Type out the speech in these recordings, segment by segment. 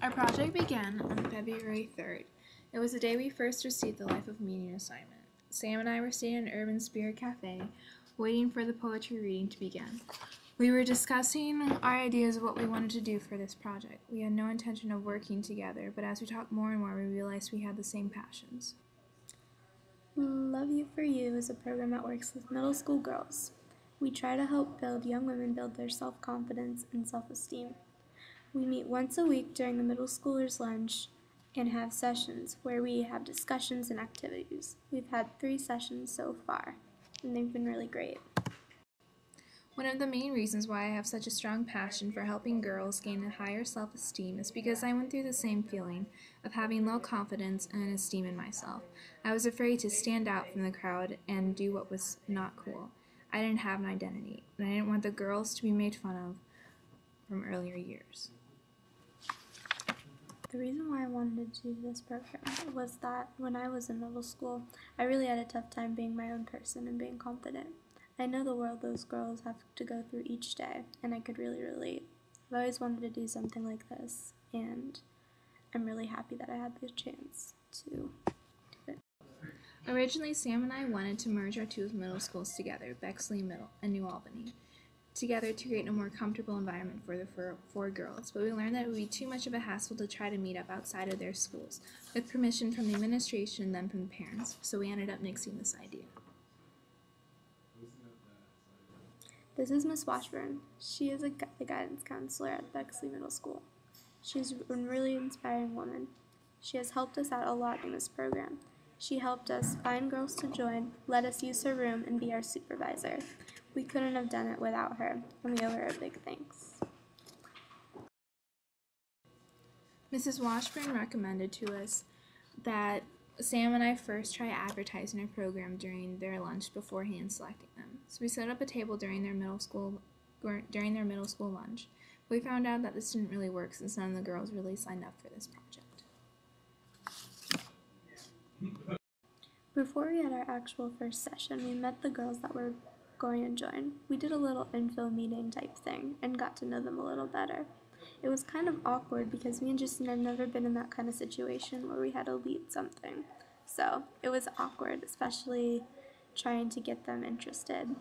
Our project began on February 3rd. It was the day we first received the Life of Meaning assignment. Sam and I were sitting in an Urban Spirit Cafe, waiting for the poetry reading to begin. We were discussing our ideas of what we wanted to do for this project. We had no intention of working together, but as we talked more and more, we realized we had the same passions. Love You for You is a program that works with middle school girls. We try to help young women build their self-confidence and self-esteem. We meet once a week during the middle schoolers' lunch and have sessions where we have discussions and activities. We've had 3 sessions so far, and they've been really great. One of the main reasons why I have such a strong passion for helping girls gain a higher self-esteem is because I went through the same feeling of having low confidence and esteem in myself. I was afraid to stand out from the crowd and do what was not cool. I didn't have an identity, and I didn't want the girls to be made fun of from earlier years. The reason why I wanted to do this program was that when I was in middle school, I really had a tough time being my own person and being confident. I know the world those girls have to go through each day, and I could really relate. I've always wanted to do something like this, and I'm really happy that I had the chance to do it. Originally, Sam and I wanted to merge our 2 middle schools together, Bexley Middle and New Albany, together to create a more comfortable environment for the 4 girls, but we learned that it would be too much of a hassle to try to meet up outside of their schools, with permission from the administration and then from the parents, so we ended up nixing this idea. This is Miss Washburn. She is the guidance counselor at Bexley Middle School. She's a really inspiring woman. She has helped us out a lot in this program. She helped us find girls to join, let us use her room, and be our supervisor. We couldn't have done it without her, and we owe her a big thanks. Mrs. Washburn recommended to us that Sam and I first try advertising our program during their lunch before hand selecting them. So we set up a table during their middle school lunch. We found out that this didn't really work since none of the girls really signed up for this project. Before we had our actual first session, we met the girls that were going to join. We did a little info meeting type thing and got to know them a little better. It was kind of awkward because me and Justine had never been in that kind of situation where we had to lead something. So it was awkward, especially trying to get them interested.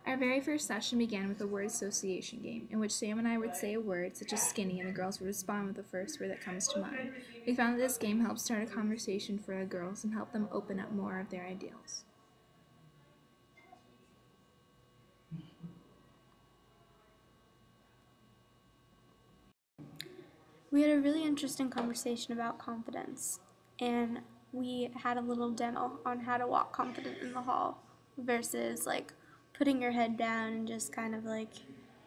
Our very first session began with a word association game, in which Sam and I would say a word, such as skinny, and the girls would respond with the first word that comes to mind. We found that this game helped start a conversation for the girls and helped them open up more of their ideals. We had a really interesting conversation about confidence, and we had a little demo on how to walk confident in the hall versus like putting your head down and just kind of like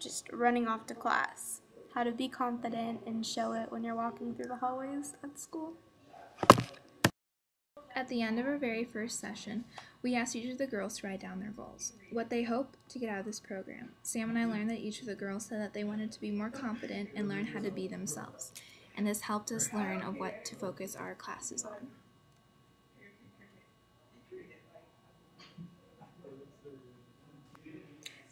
just running off to class. How to be confident and show it when you're walking through the hallways at school. At the end of our very first session, we asked each of the girls to write down their goals, what they hope to get out of this program. Sam and I learned that each of the girls said that they wanted to be more confident and learn how to be themselves, and this helped us learn of what to focus our classes on.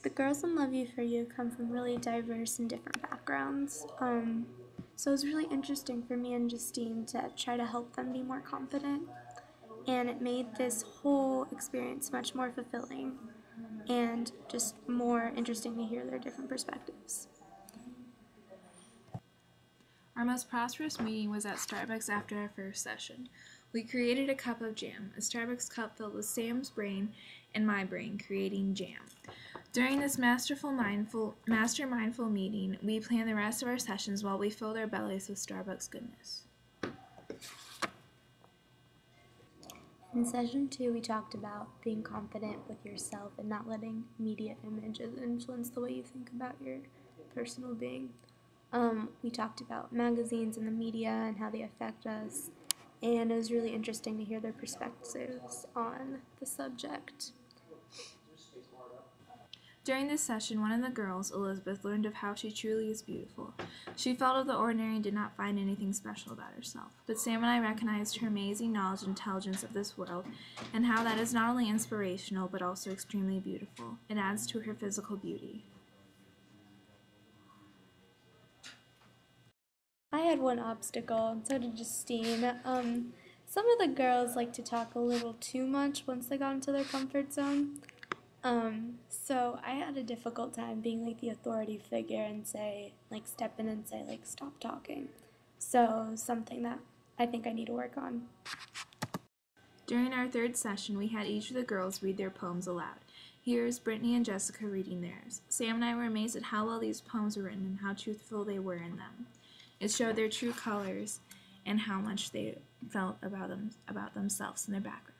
The girls in Love You for You come from really diverse and different backgrounds, so it was really interesting for me and Justine to try to help them be more confident, and it made this whole experience much more fulfilling and just more interesting to hear their different perspectives. Our most prosperous meeting was at Starbucks after our first session. We created a cup of jam, a Starbucks cup filled with Sam's brain and my brain, creating jam. During this master mindful meeting, we planned the rest of our sessions while we filled our bellies with Starbucks goodness. In session 2, we talked about being confident with yourself and not letting media images influence the way you think about your personal being. We talked about magazines and the media and how they affect us, and it was really interesting to hear their perspectives on the subject. During this session, one of the girls, Elizabeth, learned of how she truly is beautiful. She felt of the ordinary and did not find anything special about herself. But Sam and I recognized her amazing knowledge and intelligence of this world, and how that is not only inspirational, but also extremely beautiful. It adds to her physical beauty. had one obstacle, and so did Justine. Some of the girls like to talk a little too much once they got into their comfort zone. So I had a difficult time being like the authority figure and say, like, step in and say, like, stop talking. So something that I think I need to work on. During our third session, we had each of the girls read their poems aloud. Here's Brittany and Jessica reading theirs. Sam and I were amazed at how well these poems were written and how truthful they were in them. It showed their true colors and how much they felt about themselves and their background.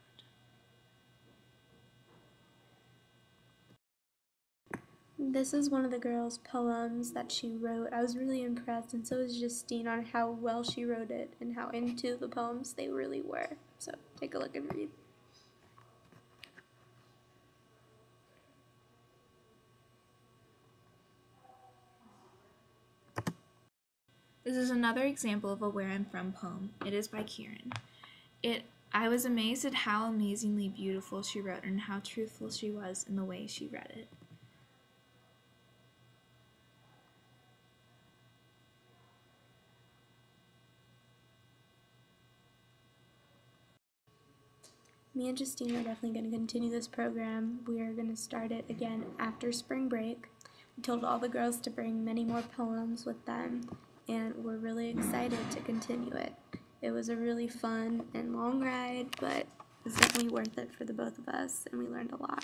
This is one of the girls' poems that she wrote. I was really impressed, and so was Justine, on how well she wrote it and how into the poems they really were. So take a look and read. This is another example of a Where I'm From poem. It is by Kieran. I was amazed at how amazingly beautiful she wrote and how truthful she was in the way she read it. Me and Justine are definitely going to continue this program. We are going to start it again after spring break. We told all the girls to bring many more poems with them, and we're really excited to continue it. It was a really fun and long ride, but it was definitely worth it for the both of us, and we learned a lot.